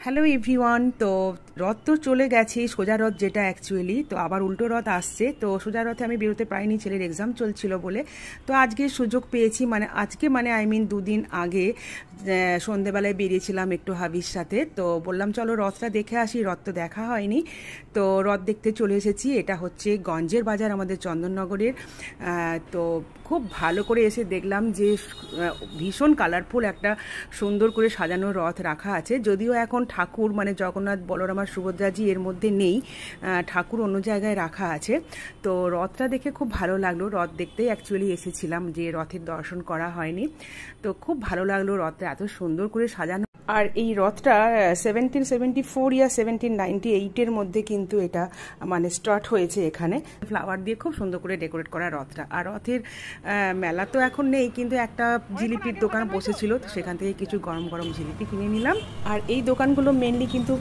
Hello everyone. তো রথ তো চলে গেছে, সোজা রথ যেটা অ্যাকচুয়ালি, তো আবার উল্টো রথ আসছে। তো সোজা রথে আমি বেরোতে পারিনি, ছেলের এক্সাম চলছিল বলে। তো আজকে সুযোগ পেয়েছি, আজকে আই মিন দুদিন আগে সন্ধেবেলায় বেরিয়েছিলাম একটু হাবির সাথে। তো বললাম চলো রথটা দেখে আসি, রথ তো দেখা হয়নি। তো রথ দেখতে চলে এসেছি। এটা হচ্ছে গঞ্জের বাজার আমাদের চন্দননগরের। তো খুব ভালো করে এসে দেখলাম যে ভীষণ কালারফুল একটা সুন্দর করে সাজানো রথ রাখা আছে। যদিও এখন ঠাকুর জগন্নাথ, বলরাম আর সুভদ্রাজি এর মধ্যে নেই, ঠাকুর অন্য জায়গায় রাখা আছে। তো রথটা দেখে খুব ভালো লাগলো। রথ দেখতেই অ্যাকচুয়ালি এসেছিলাম, যে রথের দর্শন করা হয়নি। তো খুব ভালো লাগলো, রথটা এত সুন্দর করে সাজানো। আর এই রথটা 1774 ইয়া 1798 মধ্যে কিন্তু এটা স্টার্ট হয়েছে এখানে। ফ্লাওয়ার দিয়ে খুব সুন্দর করে ডেকোরেট করা রথটা। আর রথের মেলা তো এখন নেই, কিন্তু একটা জিলিপির দোকান বসেছিল, তো সেখান থেকে কিছু গরম গরম জিলিপি কিনে নিলাম। আর এই দোকানগুলো মেনলি কিন্তু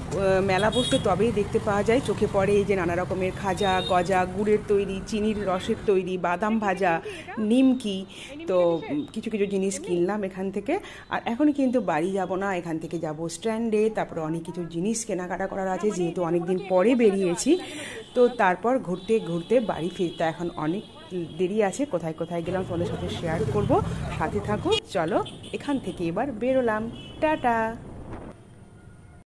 মেলা বসলে তবেই দেখতে পাওয়া যায়। চোখে পড়ে এই যে নানা রকমের খাজা, গজা, গুড়ের তৈরি, চিনির রসের তৈরি, বাদাম ভাজা, নিমকি। তো কিছু কিছু জিনিস কিনলাম এখান থেকে। আর এখন কিন্তু বাড়ি যাব না, এখান থেকে যাব স্ট্যান্ডে। তারপরে অনেক কিছু জিনিস কেনাকাটা করার আছে, যেহেতু অনেকদিন পরে বেরিয়েছি। তো তারপর ঘুরতে ঘুরতে বাড়ি ফিরতে এখন অনেক দেরি আছে। কোথায় কোথায় গেলাম তোমাদের সাথে শেয়ার করব, সাথে থাকো। চলো এখান থেকে এবার বেরোলাম, টাটা।